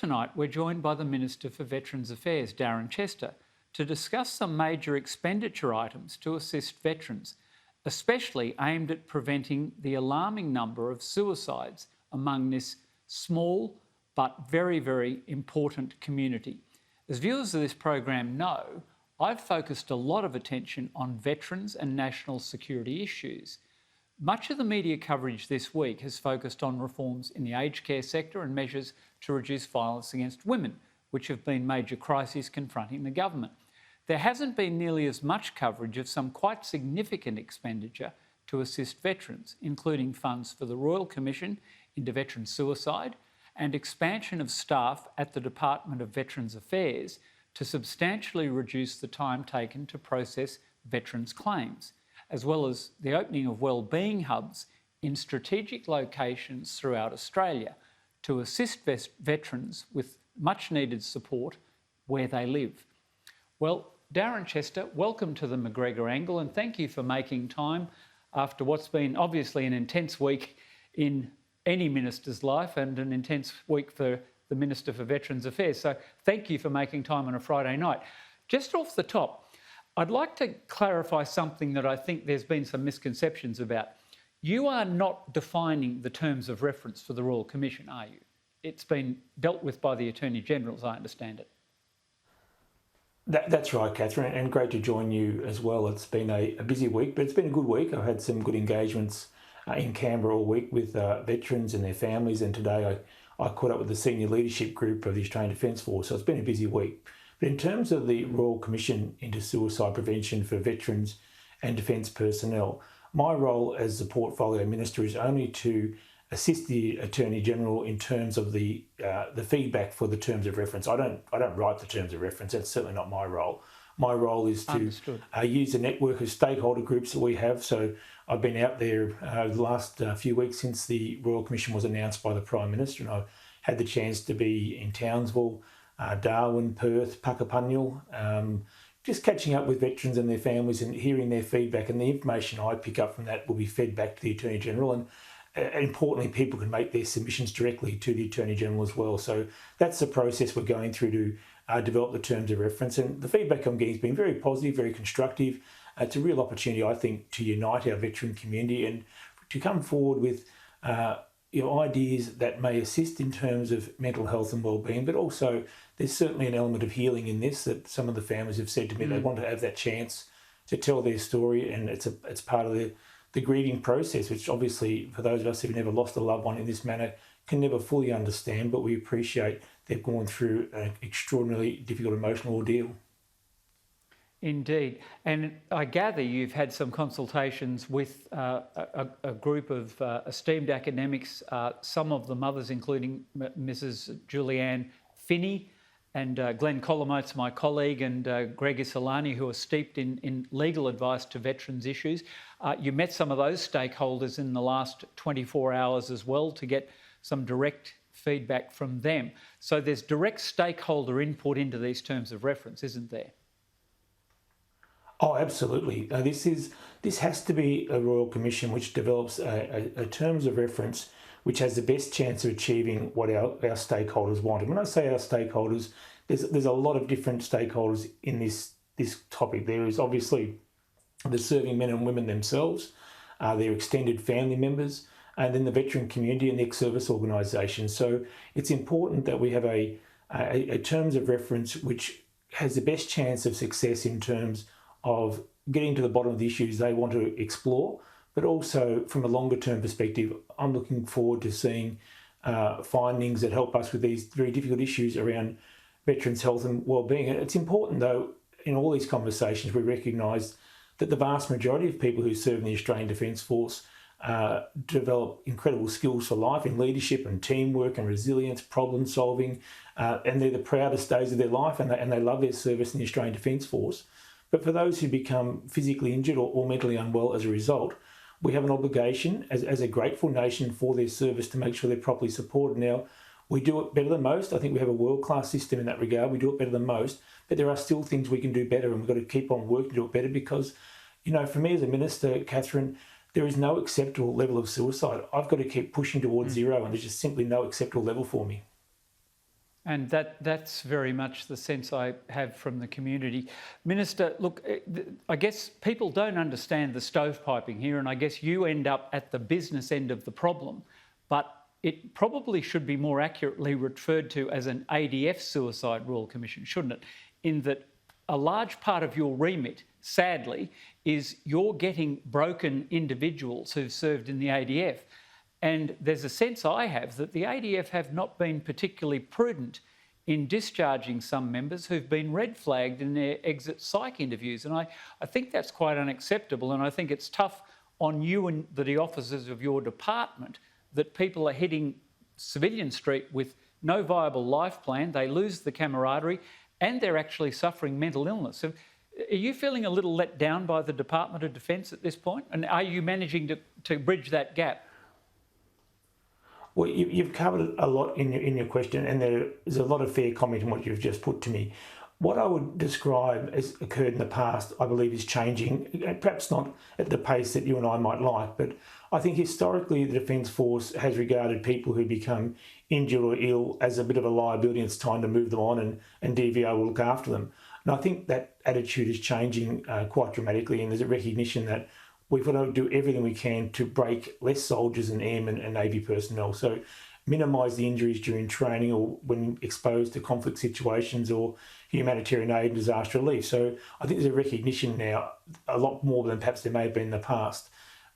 Tonight, we're joined by the Minister for Veterans Affairs, Darren Chester, to discuss some major expenditure items to assist veterans, especially aimed at preventing the alarming number of suicides among this small but very, very important community. As viewers of this program know, I've focused a lot of attention on veterans and national security issues. Much of the media coverage this week has focused on reforms in the aged care sector and measures to reduce violence against women, which have been major crises confronting the government. There hasn't been nearly as much coverage of some quite significant expenditure to assist veterans, including funds for the Royal Commission into Veteran Suicide and expansion of staff at the Department of Veterans Affairs to substantially reduce the time taken to process veterans' claims, as well as the opening of wellbeing hubs in strategic locations throughout Australia to assist veterans with much needed support where they live. Well, Darren Chester, welcome to the McGregor Angle, and thank you for making time after what's been obviously an intense week in any minister's life and an intense week for the Minister for Veterans Affairs. So thank you for making time on a Friday night. Just off the top, I'd like to clarify something that I think there's been some misconceptions about. You are not defining the terms of reference for the Royal Commission, are you? It's been dealt with by the Attorney-General, as I understand it. That's right, Catherine, and great to join you as well. It's been a busy week, but it's been a good week. I've had some good engagements in Canberra all week with veterans and their families, and today I caught up with the senior leadership group of the Australian Defence Force, so it's been a busy week. But in terms of the Royal Commission into Suicide Prevention for Veterans and Defence Personnel, my role as the Portfolio Minister is only to assist the Attorney-General in terms of the feedback for the terms of reference. I don't write the terms of reference. That's certainly not my role. My role is to use the network of stakeholder groups that we have. So I've been out there the last few weeks since the Royal Commission was announced by the Prime Minister, and I've had the chance to be in Townsville, Darwin, Perth, Puckapunyal, just catching up with veterans and their families and hearing their feedback, and the information I pick up from that will be fed back to the Attorney-General, and importantly, people can make their submissions directly to the Attorney-General as well. So that's the process we're going through to develop the terms of reference, and the feedback I'm getting has been very positive, very constructive. It's a real opportunity, I think, to unite our veteran community and to come forward with ideas that may assist in terms of mental health and wellbeing, but also there's certainly an element of healing in this that some of the families have said to me they want to have that chance to tell their story, and it's part of the grieving process, which obviously for those of us who've never lost a loved one in this manner can never fully understand, but we appreciate they've gone through an extraordinarily difficult emotional ordeal. Indeed. And I gather you've had some consultations with a group of esteemed academics, some of the mothers, including Mrs. Julianne Finney and Glenn Colomotes, my colleague, and Greg Isolani, who are steeped in legal advice to veterans issues. You met some of those stakeholders in the last 24 hours as well to get some direct feedback from them. So there's direct stakeholder input into these terms of reference, isn't there? Oh, absolutely. This has to be a Royal Commission which develops a terms of reference which has the best chance of achieving what our stakeholders want. And when I say our stakeholders, there's a lot of different stakeholders in this topic. There is obviously the serving men and women themselves, their extended family members, and then the veteran community and the ex-service organisations. So it's important that we have a terms of reference which has the best chance of success in terms of getting to the bottom of the issues they want to explore, but also from a longer term perspective, I'm looking forward to seeing findings that help us with these very difficult issues around veterans' health and wellbeing. And it's important, though, in all these conversations, we recognise that the vast majority of people who serve in the Australian Defence Force develop incredible skills for life in leadership and teamwork and resilience, problem solving, and they're the proudest days of their life, and they love their service in the Australian Defence Force. But for those who become physically injured or mentally unwell as a result, we have an obligation as a grateful nation for their service to make sure they're properly supported. Now, we do it better than most. I think we have a world-class system in that regard. We do it better than most, but there are still things we can do better, and we've got to keep on working to do it better because, for me as a minister, Catherine, there is no acceptable level of suicide. I've got to keep pushing towards zero, and there's just simply no acceptable level for me. And that's very much the sense I have from the community. Minister, look, I guess people don't understand the stovepiping here, and I guess you end up at the business end of the problem, but it probably should be more accurately referred to as an ADF Suicide Royal Commission, shouldn't it? In that a large part of your remit, sadly, is you're getting broken individuals who've served in the ADF. And there's a sense I have that the ADF have not been particularly prudent in discharging some members who've been red flagged in their exit psych interviews. And I think that's quite unacceptable. And I think it's tough on you and the officers of your department that people are hitting Civilian Street with no viable life plan. They lose the camaraderie and they're actually suffering mental illness. Are you feeling a little let down by the Department of Defence at this point? And are you managing to bridge that gap? Well, you've covered a lot in your question, and there's a lot of fair comment in what you've just put to me. What I would describe as occurred in the past, I believe, is changing, perhaps not at the pace that you and I might like, but I think historically the Defence Force has regarded people who become injured or ill as a bit of a liability, and it's time to move them on, and DVO will look after them. And I think that attitude is changing quite dramatically, and there's a recognition that we've got to do everything we can to break less soldiers and airmen and Navy personnel. So minimise the injuries during training or when exposed to conflict situations or humanitarian aid and disaster relief. So I think there's a recognition now, a lot more than perhaps there may have been in the past.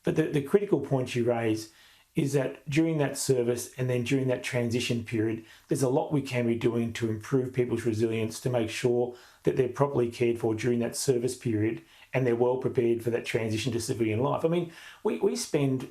But the critical point you raise is that during that service and then during that transition period, there's a lot we can be doing to improve people's resilience, to make sure that they're properly cared for during that service period and they're well prepared for that transition to civilian life. I mean, we spend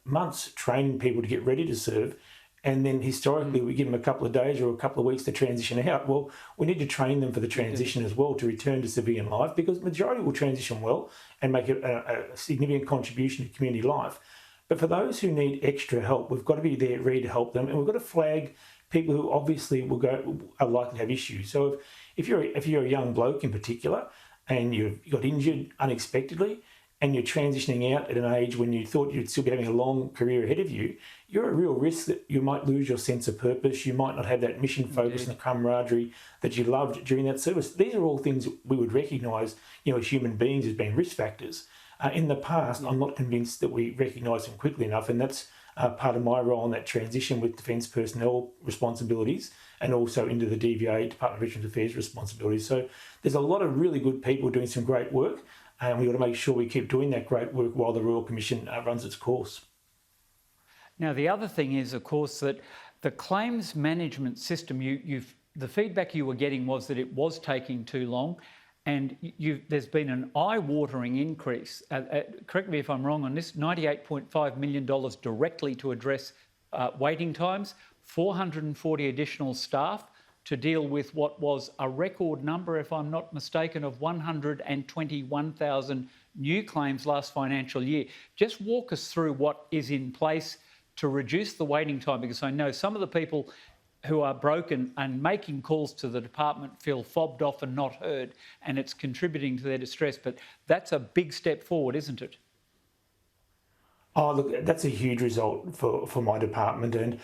months training people to get ready to serve, and then historically we give them a couple of days or a couple of weeks to transition out. Well, we need to train them for the transition as well to return to civilian life, because the majority will transition well and make a significant contribution to community life. But for those who need extra help, we've got to be there ready to help them, and we've got to flag people who obviously are likely to have issues. So if you're a young bloke in particular, and you got injured unexpectedly, and you're transitioning out at an age when you thought you'd still be having a long career ahead of you, you're at real risk that you might lose your sense of purpose. You might not have that mission focus and the camaraderie that you loved during that service. These are all things we would recognise, as human beings, as being risk factors. In the past, I'm not convinced that we recognise them quickly enough, and that's part of my role in that transition with defence personnel responsibilities and also into the DVA, Department of Veterans Affairs responsibilities. So there's a lot of really good people doing some great work, and we've got to make sure we keep doing that great work while the Royal Commission runs its course. Now, the other thing is, of course, that the claims management system, the feedback you were getting was that it was taking too long, and there's been an eye-watering increase. Correct me if I'm wrong on this, $98.5 million directly to address waiting times, 440 additional staff to deal with what was a record number, if I'm not mistaken, of 121,000 new claims last financial year. Just walk us through what is in place to reduce the waiting time, because I know some of the people who are broken and making calls to the department feel fobbed off and not heard, and it's contributing to their distress. But that's a big step forward, isn't it? Oh, look, that's a huge result for my department, and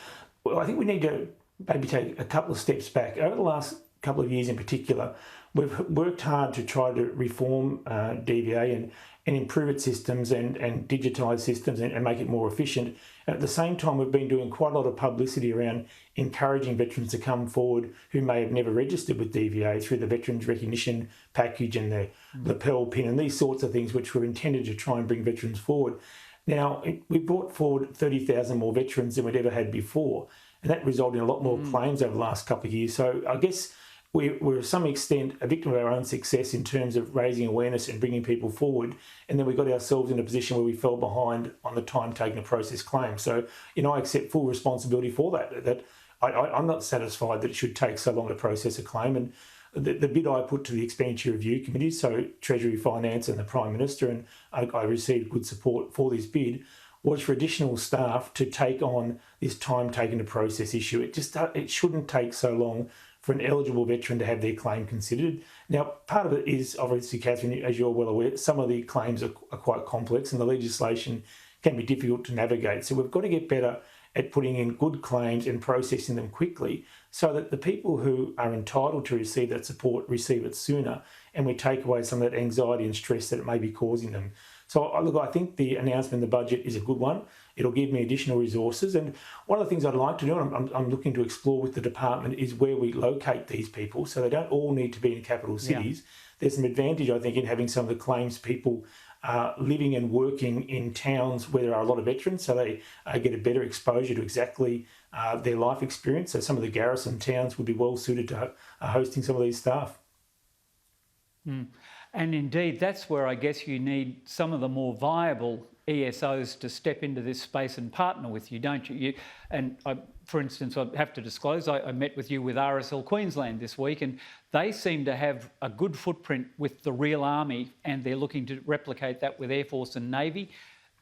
I think we need to maybe take a couple of steps back. Over the last couple of years in particular, we've worked hard to try to reform DVA and improve its systems and digitise systems and make it more efficient. And at the same time, we've been doing quite a lot of publicity around encouraging veterans to come forward who may have never registered with DVA through the Veterans Recognition Package and the lapel pin and these sorts of things, which were intended to try and bring veterans forward. Now, we brought forward 30,000 more veterans than we'd ever had before, and that resulted in a lot more claims over the last couple of years. So I guess we're to some extent a victim of our own success in terms of raising awareness and bringing people forward, and then we got ourselves in a position where we fell behind on the time taken to process claims. So, I accept full responsibility for that I'm not satisfied that it should take so long to process a claim, and the bid I put to the Expenditure Review Committee, so Treasury, Finance and the Prime Minister, and I received good support for this bid, was for additional staff to take on this time taken to process issue. It shouldn't take so long for an eligible veteran to have their claim considered. Now, part of it is, obviously, Catherine, as you're well aware, some of the claims are quite complex and the legislation can be difficult to navigate. So we've got to get better at putting in good claims and processing them quickly so that the people who are entitled to receive that support receive it sooner, and we take away some of that anxiety and stress that it may be causing them. So look, I think the announcement in the budget is a good one. It'll give me additional resources. And one of the things I'd like to do, and I'm looking to explore with the department, is where we locate these people so they don't all need to be in capital cities. Yeah. There's some advantage, I think, in having some of the claims people living and working in towns where there are a lot of veterans, so they get a better exposure to exactly their life experience. So some of the garrison towns would be well suited to hosting some of these staff. Mm. And indeed, that's where I guess you need some of the more viable ESOs to step into this space and partner with you, don't you? For instance, I have to disclose, I met with you with RSL Queensland this week, and they seem to have a good footprint with the real Army, and they're looking to replicate that with Air Force and Navy.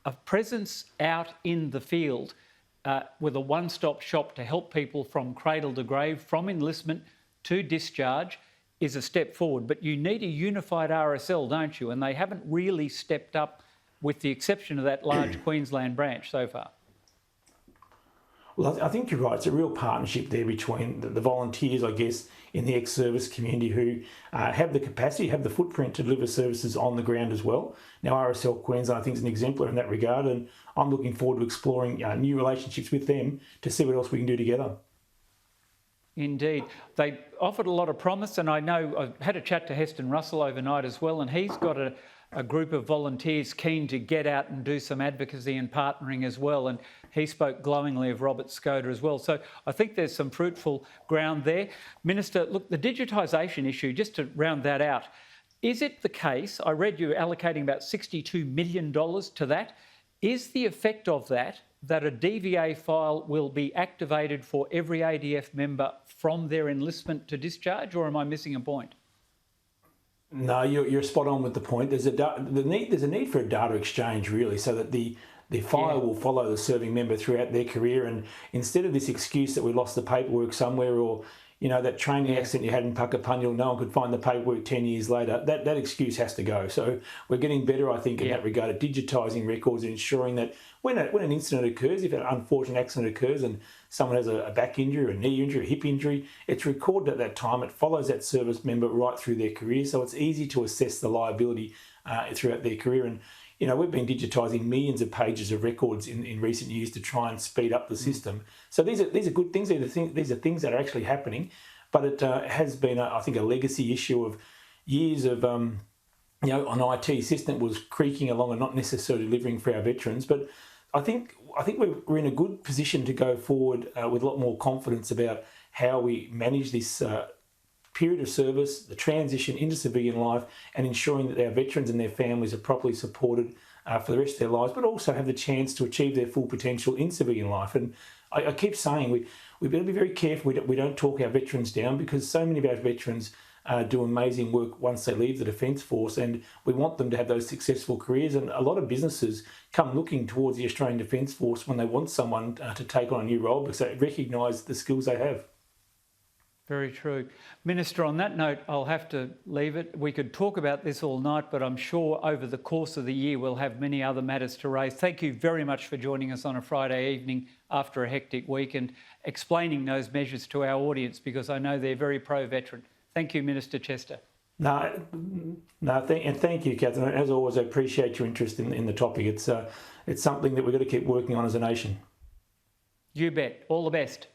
A presence out in the field with a one-stop shop to help people from cradle to grave, from enlistment to discharge, is a step forward. But you need a unified RSL, don't you? And they haven't really stepped up, with the exception of that large Queensland branch so far. Well, I think you're right. It's a real partnership there between the volunteers, I guess, in the ex-service community who have the capacity, have the footprint to deliver services on the ground as well. Now, RSL Queensland, I think, is an exemplar in that regard, and I'm looking forward to exploring new relationships with them to see what else we can do together. Indeed. They offered a lot of promise, and I know I've had a chat to Heston Russell overnight as well, and he's got a group of volunteers keen to get out and do some advocacy and partnering as well, and he spoke glowingly of Robert Skoda as well. So I think there's some fruitful ground there. Minister, look, the digitisation issue, just to round that out, is it the case, I read you allocating about $62 million to that, is the effect of that a DVA file will be activated for every ADF member from their enlistment to discharge, or am I missing a point? No, you're spot on with the point. There's a need for a data exchange, really, so that the file will follow the serving member throughout their career, and instead of this excuse that we lost the paperwork somewhere, or that training accident you had in Puckapunyal, no one could find the paperwork 10 years later, that excuse has to go. So we're getting better, I think, in that regard at digitising records and ensuring that when an incident occurs, if an unfortunate accident occurs and someone has a back injury, or a knee injury, a hip injury, it's recorded at that time. It follows that service member right through their career, so it's easy to assess the liability throughout their career. And we've been digitising millions of pages of records in recent years to try and speed up the system. So these are good things. These are things that are actually happening, but it has been, I think, a legacy issue of years of an IT system was creaking along and not necessarily delivering for our veterans. But I think we're in a good position to go forward with a lot more confidence about how we manage this period of service, the transition into civilian life, and ensuring that our veterans and their families are properly supported for the rest of their lives, but also have the chance to achieve their full potential in civilian life. And I keep saying we better be very careful we don't talk our veterans down, because so many of our veterans do amazing work once they leave the Defence Force, and we want them to have those successful careers. And a lot of businesses come looking towards the Australian Defence Force when they want someone to take on a new role, because they recognise the skills they have. Very true. Minister, on that note, I'll have to leave it. We could talk about this all night, but I'm sure over the course of the year we'll have many other matters to raise. Thank you very much for joining us on a Friday evening after a hectic week and explaining those measures to our audience, because I know they're very pro-veteran. Thank you, Minister Chester. Thank you, Catherine. As always, I appreciate your interest in the topic. It's something that we've got to keep working on as a nation. You bet. All the best.